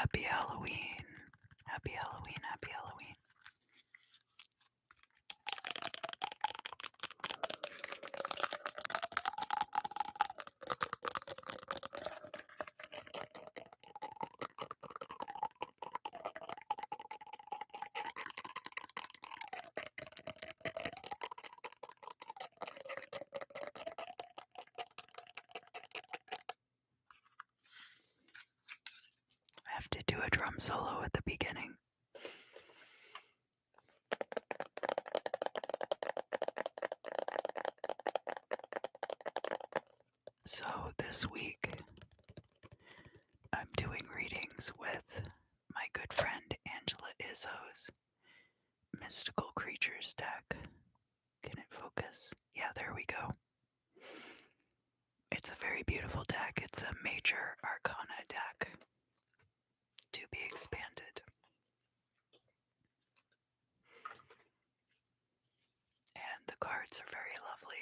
Happy Halloween. Happy Halloween. Happy Halloween. I have to do a drum solo at the beginning. So this week, I'm doing readings with my good friend Angela Izzo's Mystical Creatures deck. Can it focus? Yeah, there we go. It's a very beautiful deck. It's a major arcana deck to be expanded. And the cards are very lovely.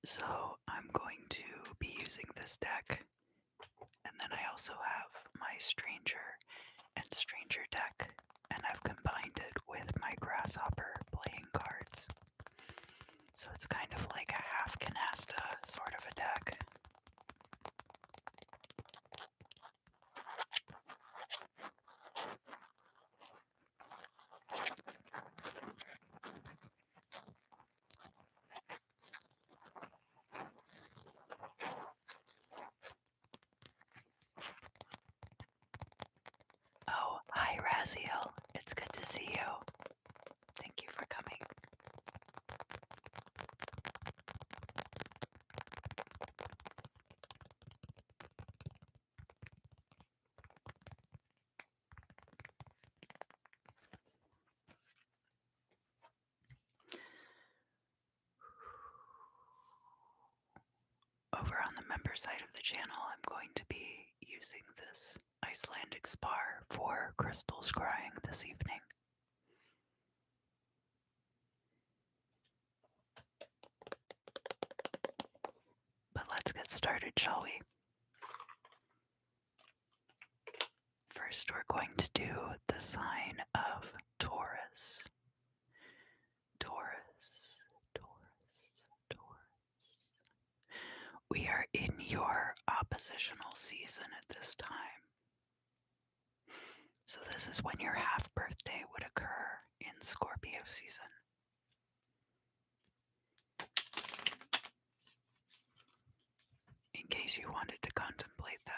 So I'm going to be using this deck. And then I also have my Stranger and Stranger deck. And I've combined it with my Grasshopper playing cards. So it's kind of like a half canasta sort of a deck. Oh, hi Raziel. It's good to see you. Thank you for coming. Over on the member side of the channel, I'm going to be using this Icelandic spar for crystal scrying this evening. But let's get started, shall we? First, we're going to do the sign of Taurus. Taurus, Taurus, Taurus. We are in your oppositional season at this time. So this is when your half birthday would occur in Scorpio season. In case you wanted to contemplate that.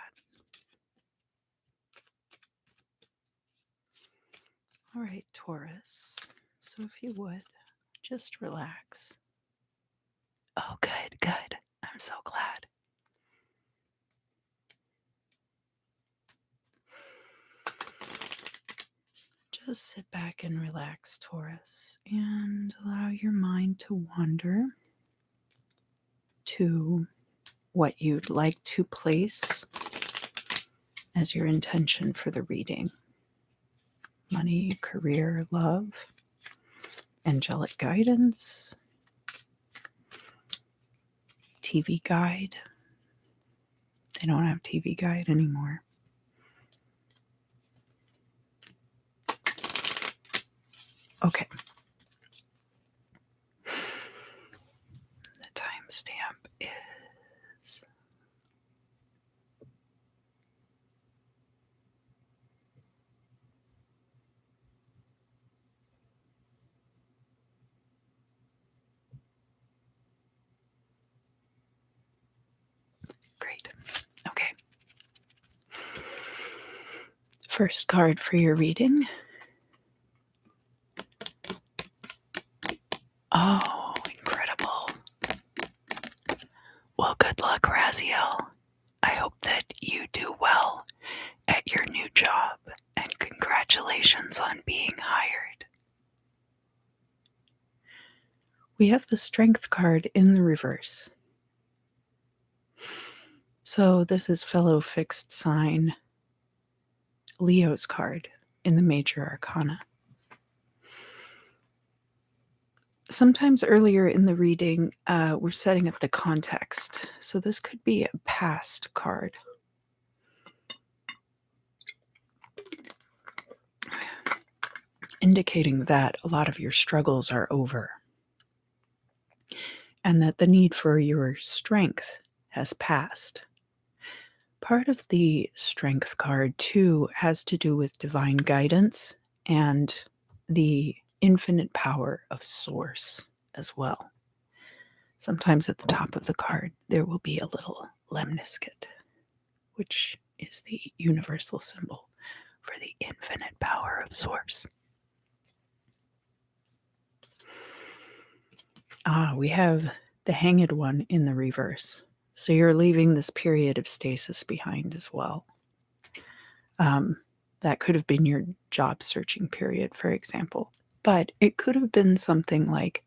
All right, Taurus. So if you would, just relax. Oh, good, good. I'm so glad. Just sit back and relax, Taurus, and allow your mind to wander to what you'd like to place as your intention for the reading. Money, career, love, angelic guidance, TV guide. They don't have TV guide anymore. Okay. The timestamp is great. Okay. First card for your reading. Oh, incredible. Well, good luck, Raziel. I hope that you do well at your new job, and congratulations on being hired. We have the Strength card in the reverse. So this is fellow fixed sign Leo's card in the major arcana. Sometimes earlier in the reading, we're setting up the context. So this could be a past card. Indicating that a lot of your struggles are over. And that the need for your strength has passed. Part of the strength card, too, has to do with divine guidance and the infinite power of Source as well. Sometimes at the top of the card, there will be a little lemniscate, which is the universal symbol for the infinite power of Source. We have the Hanged One in the reverse. So you're leaving this period of stasis behind as well. That could have been your job searching period, for example. But it could have been something like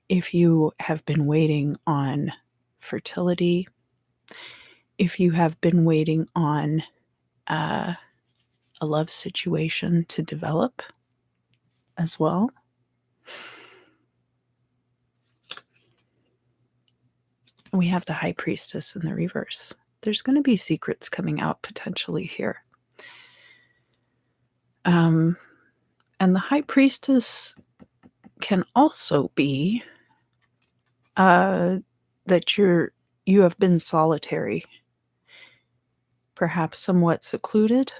if you have been waiting on fertility, if you have been waiting on a love situation to develop as well. We have the High Priestess in the reverse. There's going to be secrets coming out potentially here. And the High Priestess can also be that you have been solitary, perhaps somewhat secluded,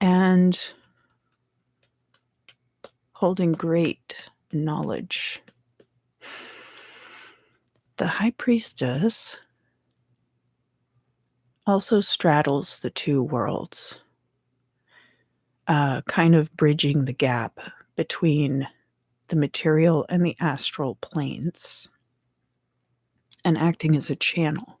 and holding great knowledge. The High Priestess also straddles the two worlds, kind of bridging the gap between the material and the astral planes and acting as a channel.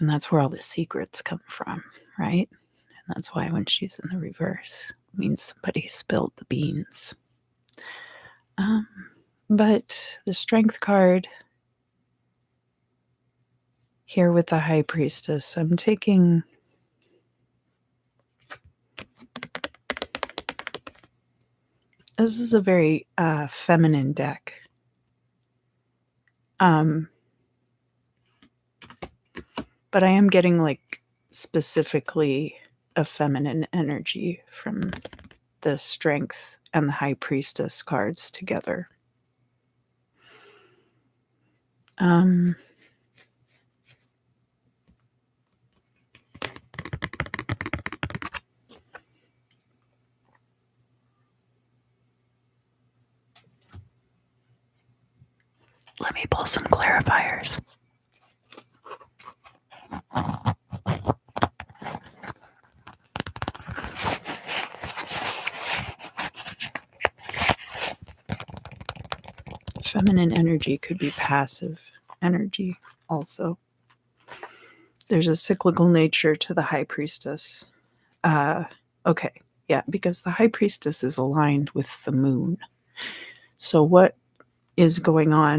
And that's where all the secrets come from, right? And that's why when she's in the reverse, it means somebody spilled the beans. But the Strength card here with the High Priestess, I'm taking this is a very feminine deck. But I am getting like specifically a feminine energy from the Strength and the High Priestess cards together. Let me pull some clarifiers. Feminine energy could be passive energy also. There's a cyclical nature to the High Priestess. Okay, yeah, because the High Priestess is aligned with the moon. So what is going on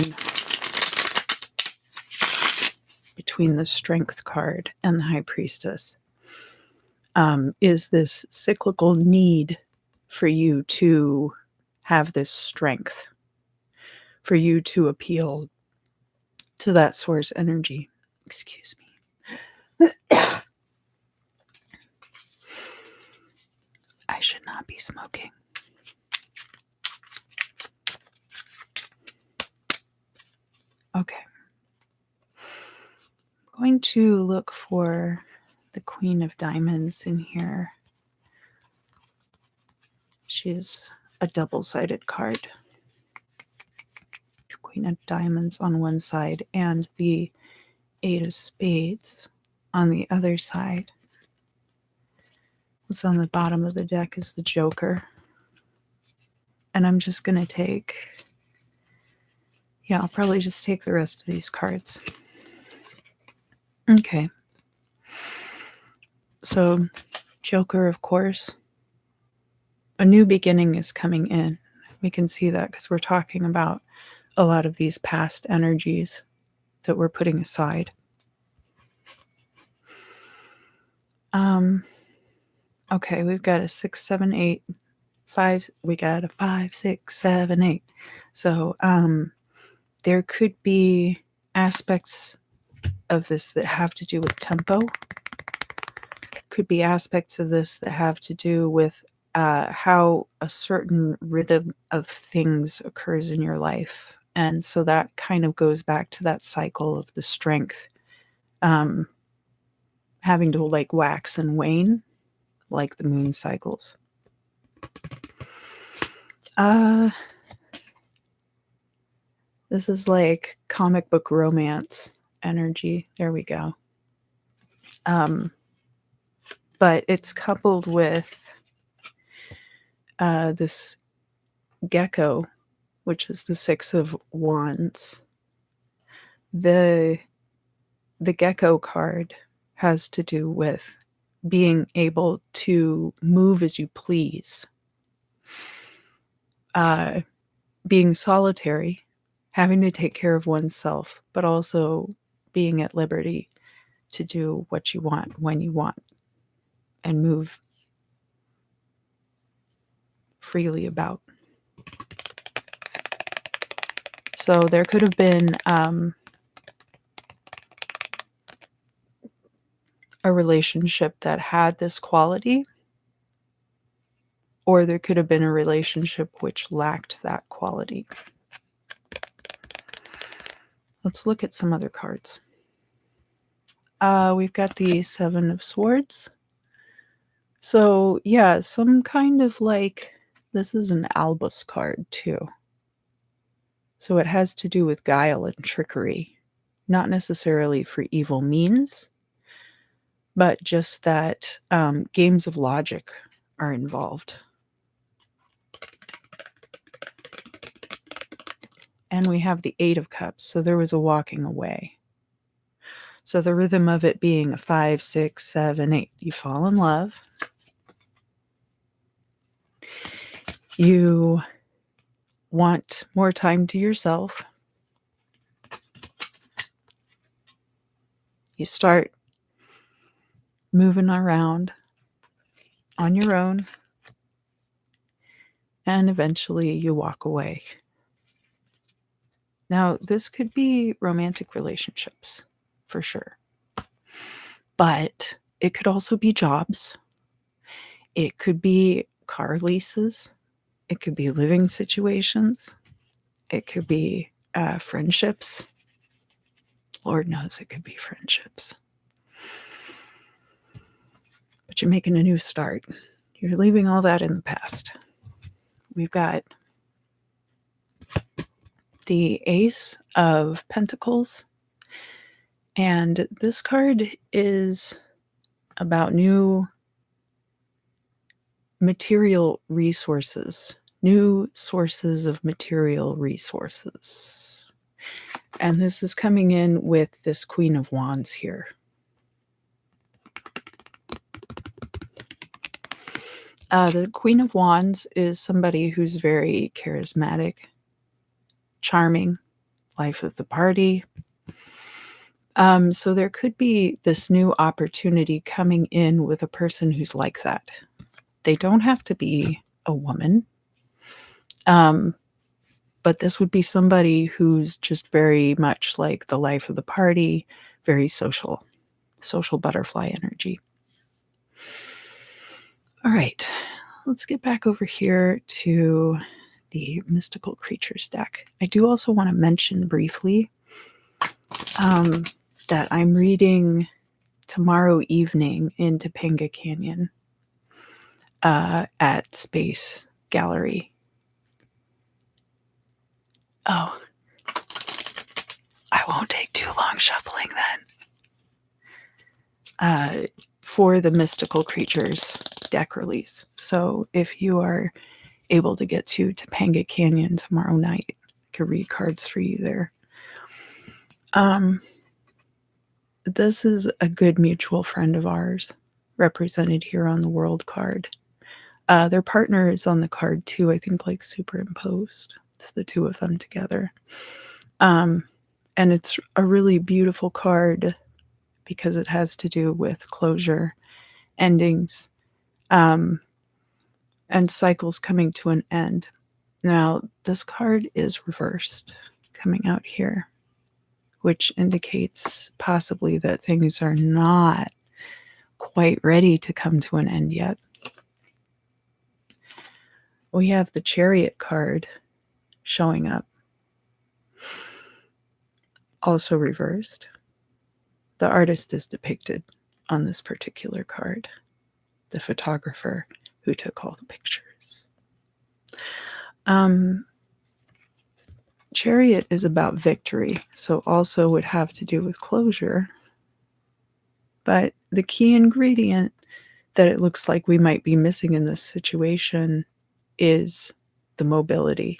between the Strength card and the High Priestess is this cyclical need for you to have this strength, for you to appeal to that source energy. Excuse me. I should not be smoking. Okay. I'm going to look for the Queen of Diamonds in here. She's a double-sided card. Queen of Diamonds on one side and the Eight of Spades on the other side. What's on the bottom of the deck is the Joker. And I'm just going to take... Yeah, I'll probably just take the rest of these cards. Okay. So, Joker, of course. A new beginning is coming in. We can see that because we're talking about a lot of these past energies that we're putting aside. Okay, we've got a 6, 7, 8 5, we got a 5, 6, 7, 8. So there could be aspects of this that have to do with tempo. Could be aspects of this that have to do with how a certain rhythm of things occurs in your life. And so that kind of goes back to that cycle of the strength having to like wax and wane like the moon cycles. This is like comic book romance energy. There we go. But it's coupled with this gecko, which is the 6 of Wands. The gecko card has to do with being able to move as you please, being solitary, having to take care of oneself, but also being at liberty to do what you want when you want and move freely about. So there could have been a relationship that had this quality, or there could have been a relationship which lacked that quality. Let's look at some other cards. We've got the 7 of Swords. So yeah, some kind of like, this is an albus card too. So it has to do with guile and trickery, not necessarily for evil means, but just that games of logic are involved. And we have the 8 of Cups, so there was a walking away. So the rhythm of it being a 5, 6, 7, 8. You fall in love. You want more time to yourself. You start moving around on your own. And eventually you walk away. Now, this could be romantic relationships, for sure. But it could also be jobs. It could be car leases. It could be living situations. It could be friendships. Lord knows it could be friendships. But you're making a new start. You're leaving all that in the past. We've got the Ace of Pentacles. And this card is about new material resources, new sources of material resources. And this is coming in with this Queen of Wands here. The Queen of Wands is somebody who's very charismatic, charming, life of the party. So there could be this new opportunity coming in with a person who's like that. They don't have to be a woman. But this would be somebody who's just very much like the life of the party, very social butterfly energy. All right, let's get back over here to the mystical creatures deck. I do also want to mention briefly that I'm reading tomorrow evening in Topanga Canyon at Space Gallery. Oh, I won't take too long shuffling then. For the mystical creatures deck release. So if you are able to get to Topanga Canyon tomorrow night, I could read cards for you there. This is a good mutual friend of ours, represented here on the world card. Their partner is on the card too, I think like superimposed. It's the two of them together. And it's a really beautiful card because it has to do with closure, endings, and cycles coming to an end. Now, this card is reversed coming out here, which indicates possibly that things are not quite ready to come to an end yet. We have the Chariot card showing up, also reversed. The artist is depicted on this particular card, the photographer who took all the pictures. Chariot is about victory, so also would have to do with closure. But the key ingredient that it looks like we might be missing in this situation is the mobility.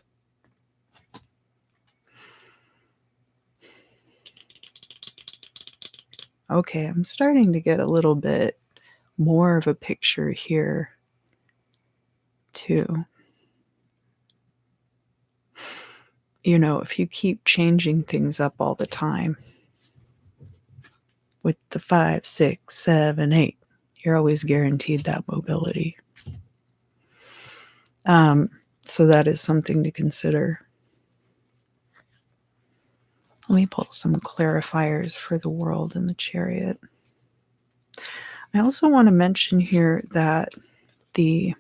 Okay, I'm starting to get a little bit more of a picture here, too. You know, if you keep changing things up all the time, with the 5, 6, 7, 8, you're always guaranteed that mobility. So that is something to consider. Let me pull some clarifiers for the world and the Chariot. I also want to mention here that the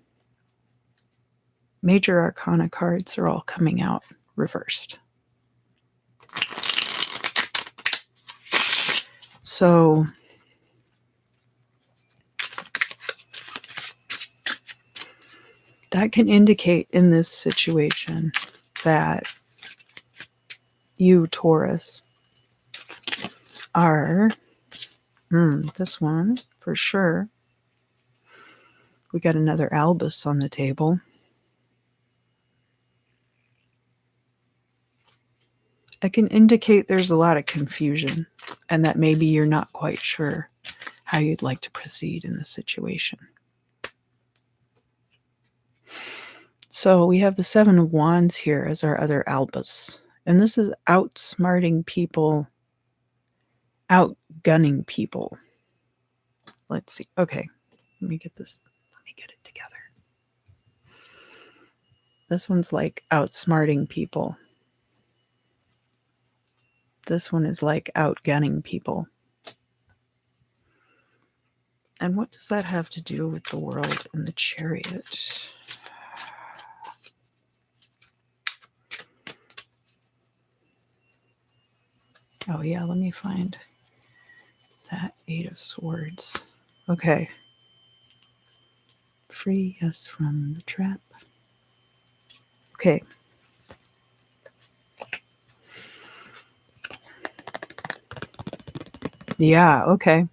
major arcana cards are all coming out reversed. So that can indicate in this situation that you, Taurus, are this one for sure. We got another albus on the table. It can indicate there's a lot of confusion and that maybe you're not quite sure how you'd like to proceed in this situation. So we have the 7 of Wands here as our other albus. And this is outsmarting people, outgunning people. Let's see. Okay, let me get this. Let me get it together. This one's like outsmarting people. This one is like outgunning people. And what does that have to do with the world and the Chariot? Oh yeah, let me find that 8 of Swords. Okay. Free us from the trap. Okay. Yeah, okay.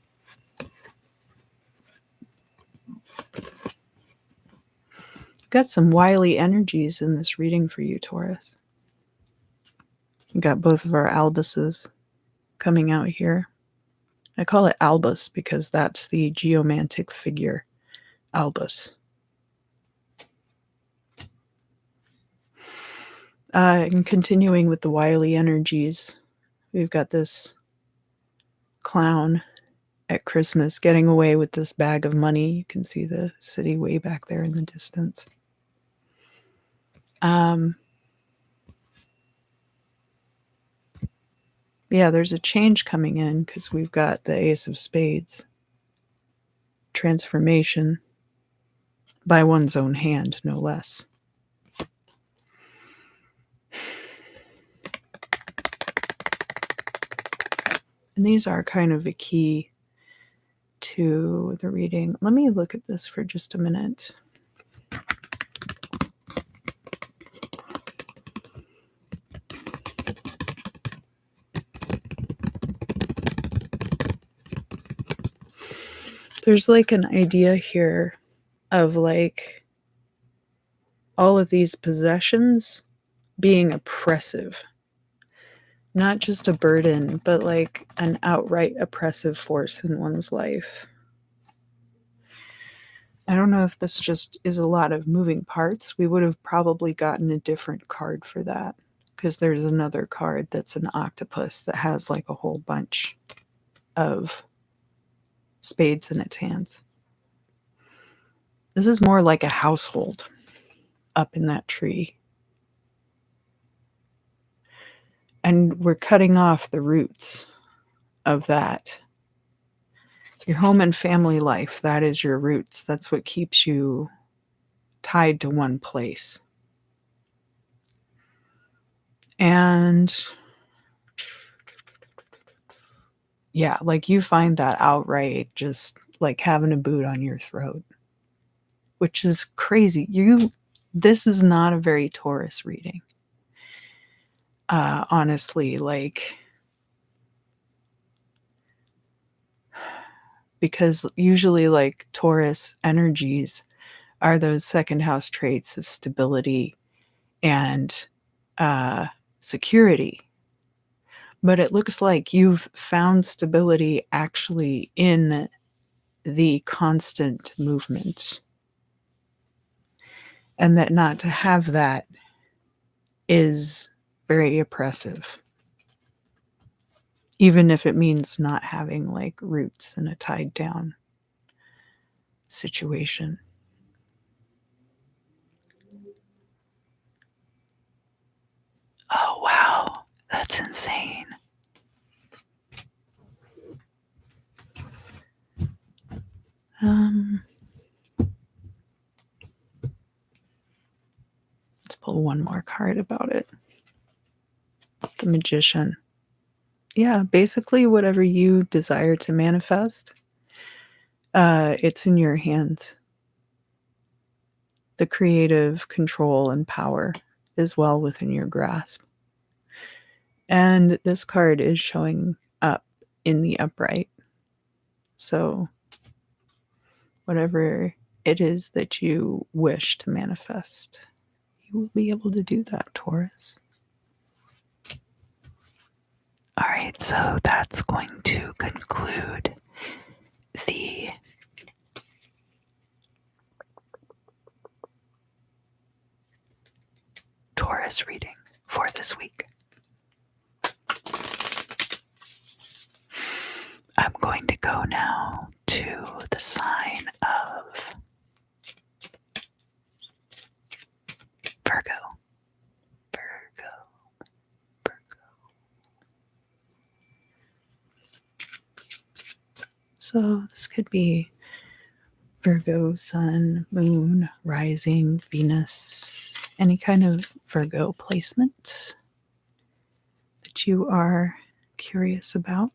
Got some wily energies in this reading for you, Taurus. We got both of our albuses coming out here. I call it albus because that's the geomantic figure, albus. And continuing with the wily energies, we've got this clown at Christmas getting away with this bag of money. You can see the city way back there in the distance. Yeah, there's a change coming in because we've got the Ace of Spades. Transformation by one's own hand, no less. And these are kind of a key to the reading. Let me look at this for just a minute. There's like an idea here of like all of these possessions being oppressive. Not just a burden, but like an outright oppressive force in one's life. I don't know if this just is a lot of moving parts. We would have probably gotten a different card for that because there's another card that's an octopus that has like a whole bunch of spades in its hands. This is more like a household up in that tree. And we're cutting off the roots of that. Your home and family life, that is your roots. That's what keeps you tied to one place. And yeah, like you find that outright just like having a boot on your throat, which is crazy. This is not a very Taurus reading. Honestly, like, because usually like Taurus energies are those second house traits of stability and security. But it looks like you've found stability actually in the constant movement. And that not to have that is very oppressive. Even if it means not having like roots in a tied down situation. Oh, wow. That's insane. Let's pull one more card about it. The Magician. Yeah, basically whatever you desire to manifest, it's in your hands. The creative control and power is well within your grasp. And this card is showing up in the upright. So whatever it is that you wish to manifest, you will be able to do that, Taurus. All right, so that's going to conclude the Taurus reading for this week. I'm going to go now to the sign of Virgo. So this could be Virgo, Sun, Moon, Rising, Venus, any kind of Virgo placement that you are curious about.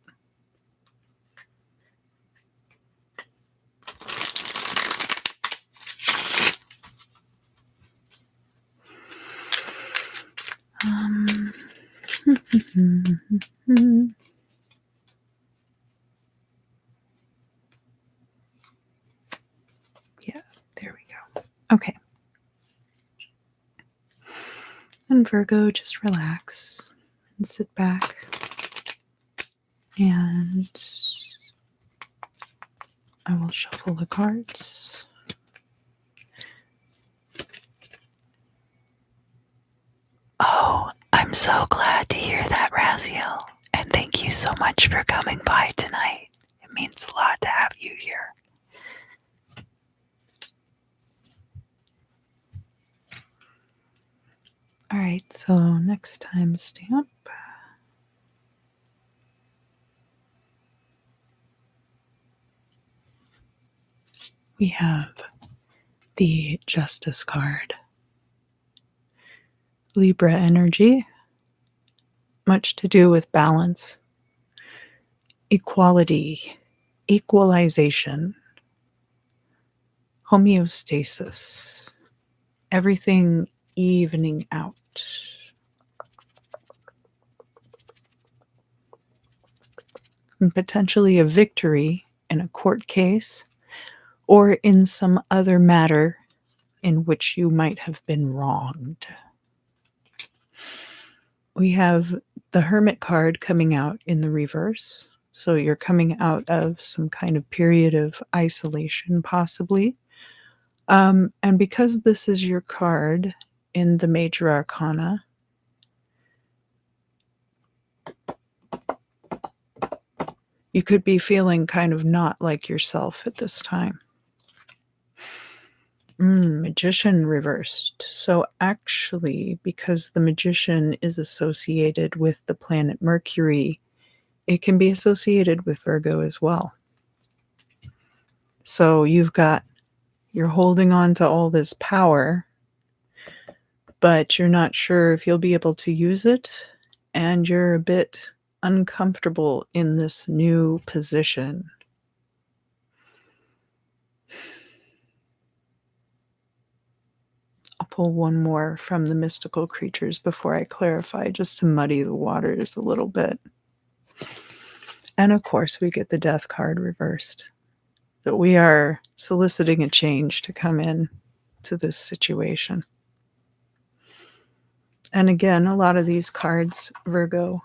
Yeah, there we go. Okay. And Virgo, just relax and sit back. And I will shuffle the cards. Oh, I'm so glad to hear that, Raziel. And thank you so much for coming by tonight. It means a lot to have you here. All right, so next time stamp. We have the Justice card. Libra energy, much to do with balance, equality, equalization, homeostasis, everything evening out. And potentially a victory in a court case or in some other matter in which you might have been wronged. We have the Hermit card coming out in the reverse. So you're coming out of some kind of period of isolation, possibly. And because this is your card in the Major Arcana, you could be feeling kind of not like yourself at this time. Magician reversed. So actually, because the magician is associated with the planet Mercury, it can be associated with Virgo as well. So you're holding on to all this power, but you're not sure if you'll be able to use it, and you're a bit uncomfortable in this new position. I'll pull one more from the mystical creatures before I clarify, just to muddy the waters a little bit. And of course, we get the death card reversed. That we are soliciting a change to come in to this situation. And again, a lot of these cards, Virgo,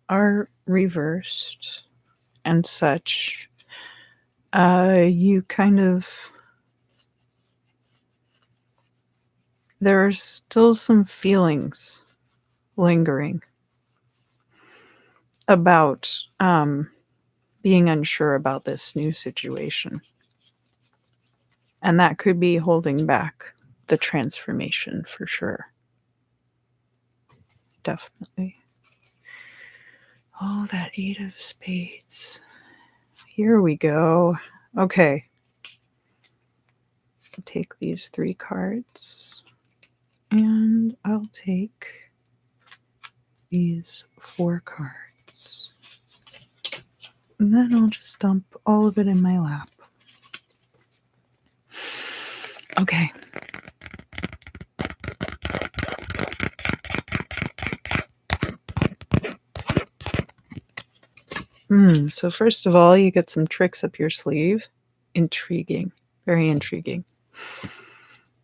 are reversed and such. You kind of... There are still some feelings lingering about being unsure about this new situation. And that could be holding back the transformation for sure. Definitely. Oh, that 8 of spades. Here we go. Okay. I'll take these 3 cards. And I'll take these 4 cards. And then I'll just dump all of it in my lap. Okay. So first of all, you get some tricks up your sleeve. Intriguing. Very intriguing.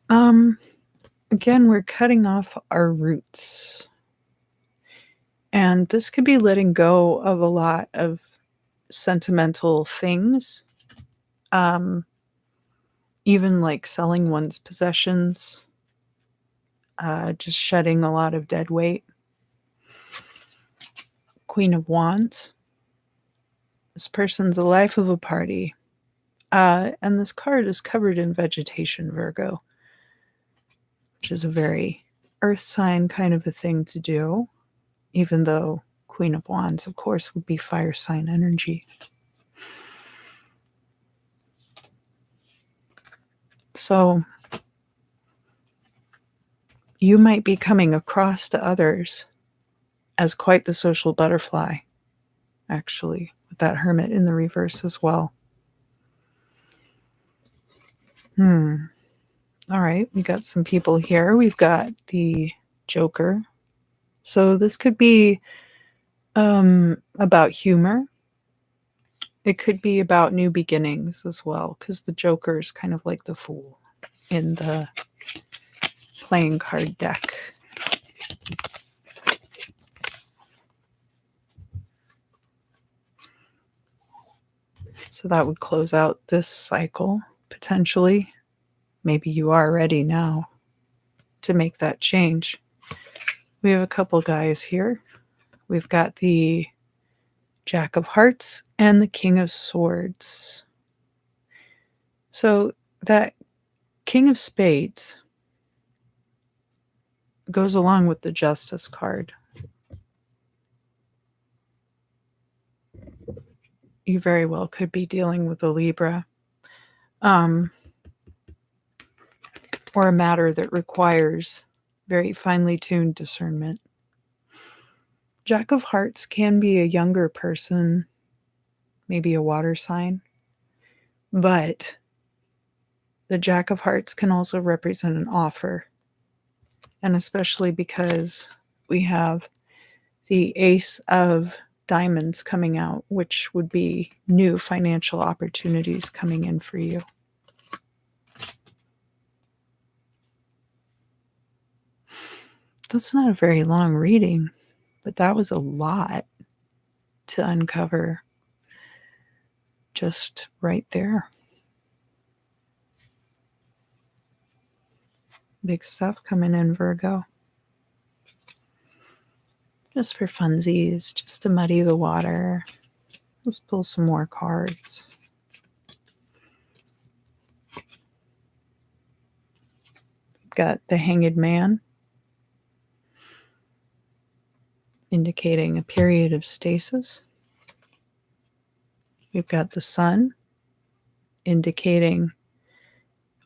Again, we're cutting off our roots. And this could be letting go of a lot of sentimental things. Even like selling one's possessions. Just shedding a lot of dead weight. Queen of Wands. This person's a life of a party. And this card is covered in vegetation, Virgo, which is a very earth sign kind of a thing to do, even though Queen of Wands, of course, would be fire sign energy. So you might be coming across to others as quite the social butterfly, actually, with that Hermit in the reverse as well. All right, we got some people here. We've got the Joker. So this could be about humor. It could be about new beginnings as well, because the Joker is kind of like the Fool in the playing card deck. So that would close out this cycle, potentially. Maybe you are ready now to make that change. We have a couple guys here. We've got the Jack of Hearts and the King of Swords. So that King of Spades goes along with the Justice card. You very well could be dealing with a Libra, or a matter that requires very finely tuned discernment. Jack of Hearts can be a younger person, maybe a water sign, but the Jack of Hearts can also represent an offer, and especially because we have the Ace of Diamonds coming out, which would be new financial opportunities coming in for you. That's not a very long reading, but that was a lot to uncover just right there. Big stuff coming in, Virgo. Just for funsies, just to muddy the water. Let's pull some more cards. got the Hanged Man, indicating a period of stasis. We've got the Sun, indicating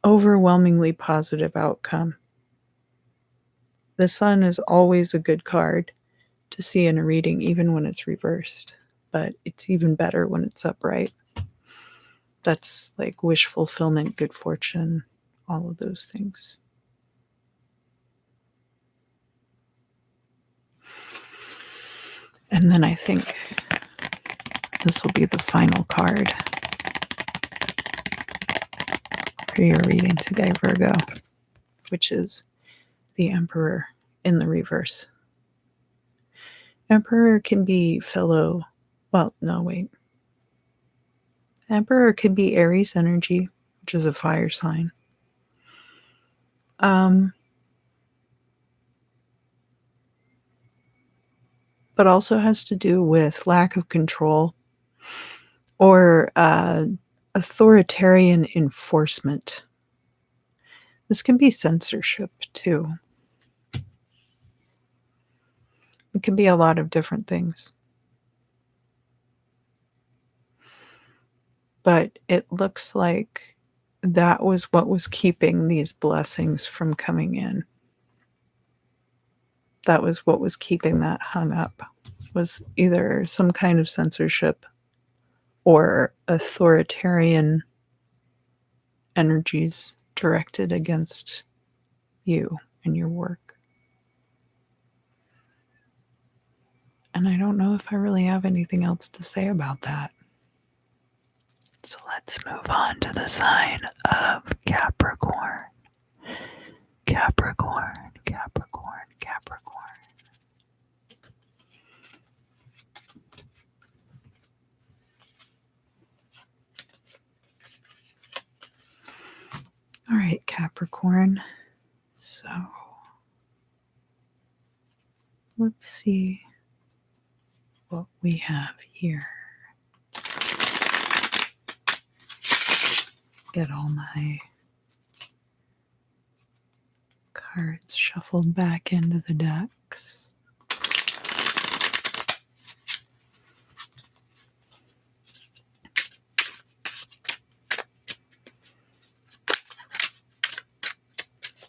overwhelmingly positive outcome. The Sun is always a good card to see in a reading, even when it's reversed, but it's even better when it's upright. That's like wish fulfillment, good fortune, all of those things. And then I think this will be the final card for your reading today, Virgo, which is the Emperor in the reverse. Emperor can be Emperor can be Aries energy, which is a fire sign. But also has to do with lack of control or authoritarian enforcement. This can be censorship too. It can be a lot of different things. But it looks like that was what was keeping these blessings from coming in. That was what was keeping that hung up, was either some kind of censorship or authoritarian energies directed against you and your work. And I don't know if I really have anything else to say about that. So let's move on to the sign of Capricorn. Capricorn, Capricorn, Capricorn. All right, Capricorn. So let's see what we have here. Get all my cards shuffled back into the decks.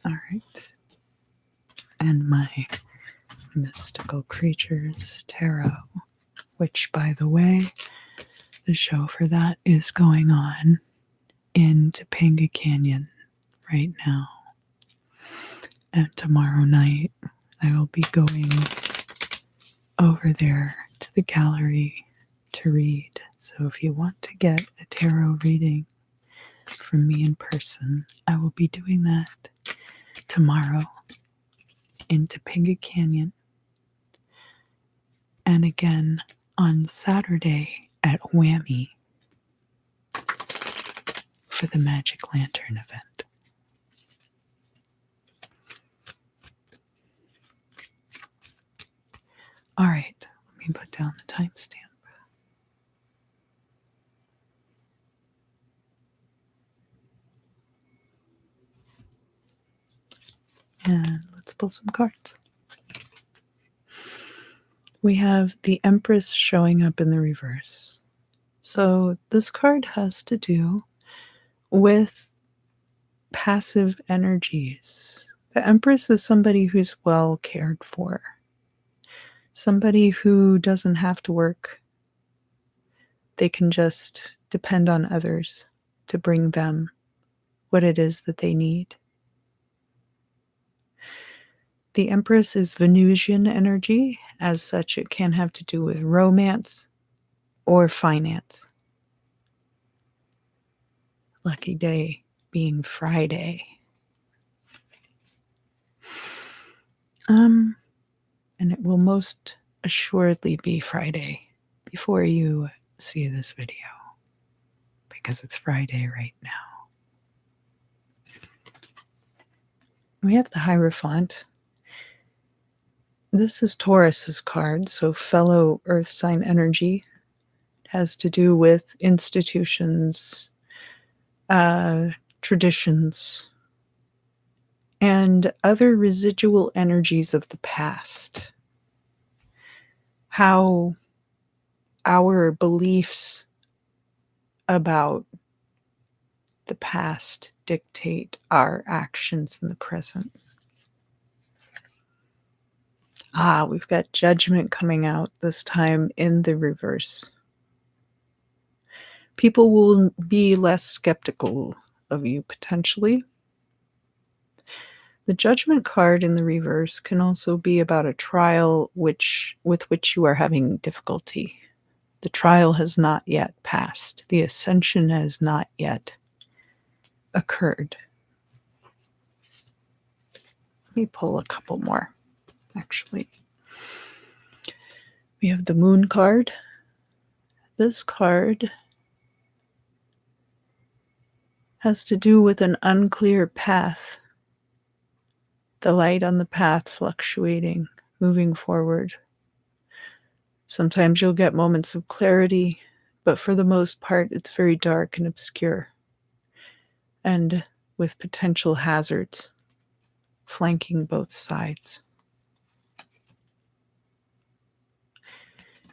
All right. And my Mystical Creatures Tarot, which, by the way, the show for that is going on in Topanga Canyon right now. And tomorrow night, I will be going over there to the gallery to read. So if you want to get a tarot reading from me in person, I will be doing that tomorrow in Topanga Canyon. And again on Saturday at Whammy for the Magic Lantern event. All right, let me put down the timestamp. And let's pull some cards. We have the Empress showing up in the reverse. So this card has to do with passive energies. The Empress is somebody who's well cared for. Somebody who doesn't have to work. They can just depend on others to bring them what it is that they need. The Empress is Venusian energy. As such, it can have to do with romance or finance. Lucky day being Friday. And it will most assuredly be Friday before you see this video, because it's Friday right now. We have the Hierophant. This is Taurus's card, so fellow earth sign energy. It has to do with institutions, traditions, and other residual energies of the past. How our beliefs about the past dictate our actions in the present. We've got judgment coming out this time in the reverse. People will be less skeptical of you potentially. The judgment card in the reverse can also be about a trial with which you are having difficulty. The trial has not yet passed. The ascension has not yet occurred. Let me pull a couple more, actually. We have the moon card. This card has to do with an unclear path. The light on the path fluctuating, moving forward. Sometimes you'll get moments of clarity, but for the most part, it's very dark and obscure, and with potential hazards flanking both sides.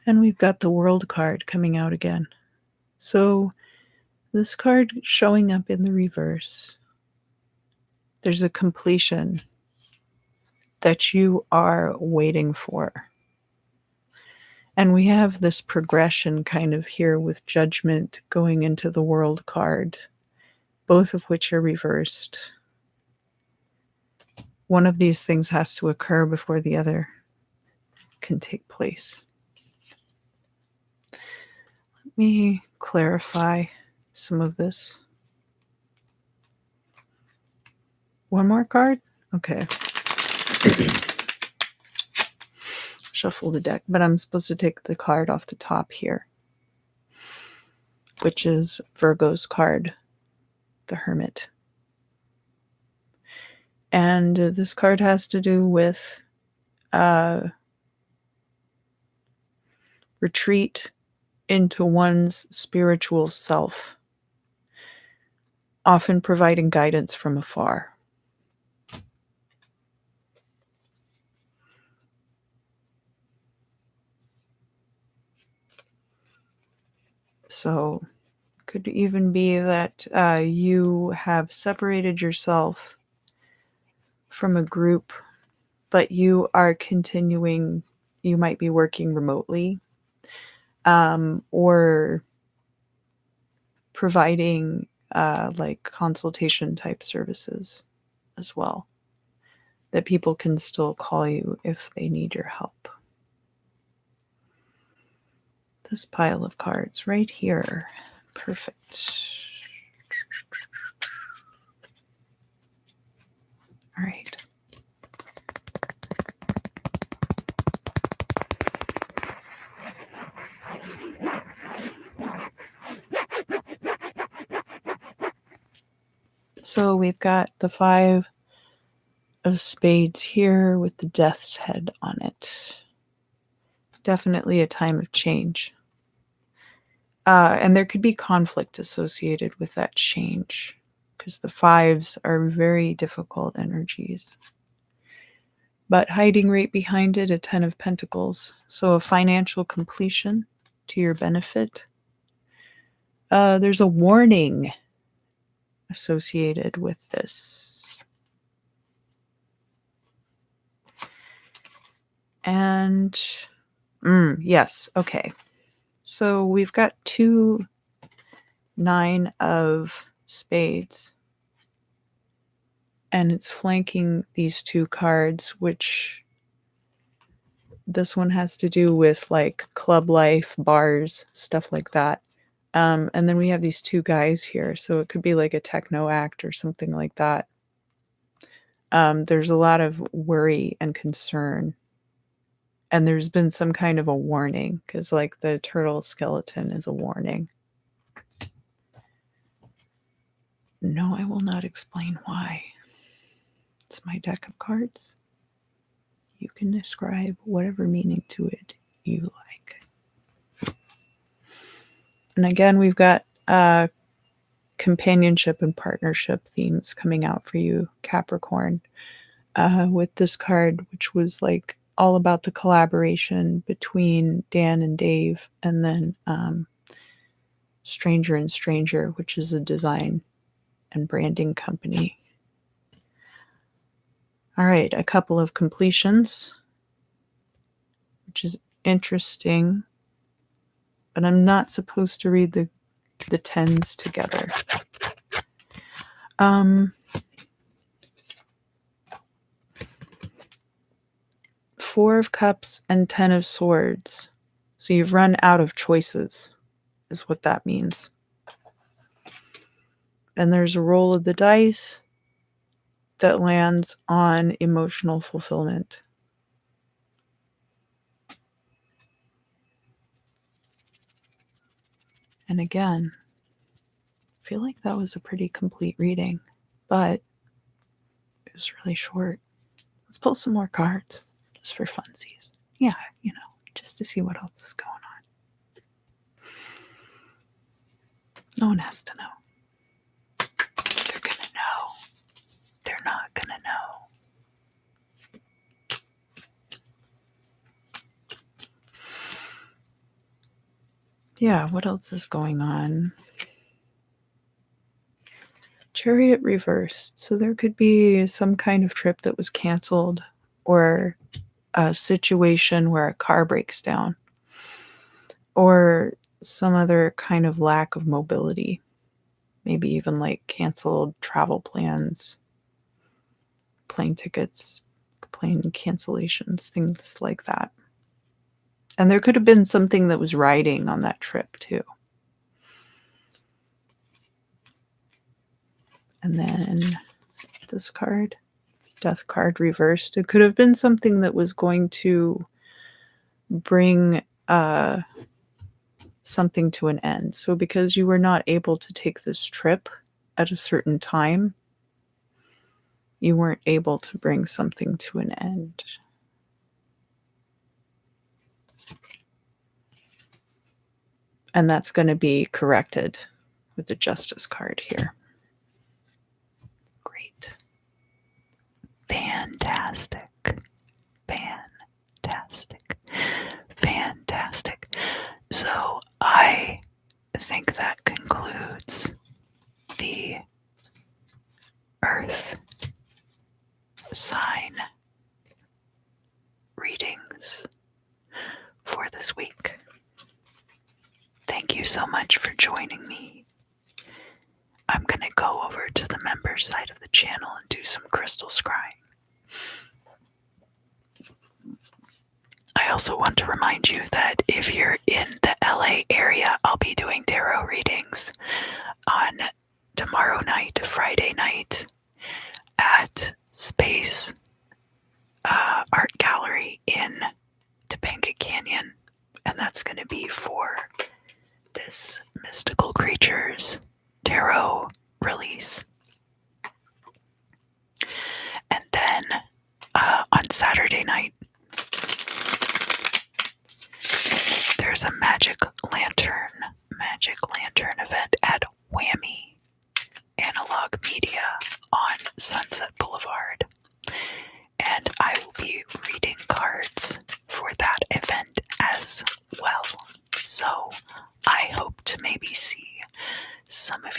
And we've got the World card coming out again. So this card showing up in the reverse, there's a completion that you are waiting for. And we have this progression kind of here with Judgment going into the World card, both of which are reversed. One of these things has to occur before the other can take place. Let me clarify some of this. One more card? Okay. Shuffle the deck, but I'm supposed to take the card off the top here, which is Virgo's card, the Hermit. And this card has to do with retreat into one's spiritual self, often providing guidance from afar. So could even be that you have separated yourself from a group, but you are continuing, you might be working remotely, or providing like consultation type services as well, that people can still call you if they need your help. This pile of cards right here. Perfect. All right. So we've got the 5 of spades here with the death's head on it. Definitely a time of change. And there could be conflict associated with that change, because the 5s are very difficult energies. But hiding right behind it, a 10 of Pentacles. So a financial completion to your benefit. There's a warning associated with this. And yes, okay. So we've got 2 9 of spades, and it's flanking these 2 cards, which this one has to do with like club life, bars, stuff like that. And then we have these 2 guys here, so it could be like a techno act or something like that. There's a lot of worry and concern. And there's been some kind of a warning, because like the turtle skeleton is a warning. No, I will not explain why. It's my deck of cards. You can ascribe whatever meaning to it you like. And again, we've got companionship and partnership themes coming out for you, Capricorn, with this card, which was like all about the collaboration between Dan and Dave, and then Stranger and Stranger, which is a design and branding company. All right, a couple of completions, which is interesting, but I'm not supposed to read the tens together. 4 of Cups and 10 of Swords. So you've run out of choices, is what that means. And there's a roll of the dice that lands on emotional fulfillment. And again, I feel like that was a pretty complete reading, but it was really short. Let's pull some more cards just for funsies. Yeah, just to see what else is going on. No one has to know. They're gonna know. They're not gonna know. Yeah, what else is going on? Chariot reversed. So there could be some kind of trip that was canceled, or a situation where a car breaks down, or some other kind of lack of mobility. Maybe even like canceled travel plans, plane tickets, plane cancellations, things like that. And there could have been something that was riding on that trip too. And then this card, Death card reversed. It could have been something that was going to bring something to an end. So because you were not able to take this trip at a certain time, you weren't able to bring something to an end. And that's going to be corrected with the Justice card here. Great. Fantastic. Fantastic. Fantastic. So I think that concludes the Earth sign readings for this week. Thank you so much for joining me. I'm going to go over to the members side of the channel and do some crystal scrying. I also want to remind you that if you're in the LA area, I'll be doing tarot readings on tomorrow night, Friday night, at Space Art Gallery in Topanga Canyon. And that's going to be for this Mystical Creatures tarot release. And then on Saturday night, there's a magic lantern event at Whammy Analog Media on Sunset Boulevard. And I will be reading cards for that event as well. So I hope to maybe see some of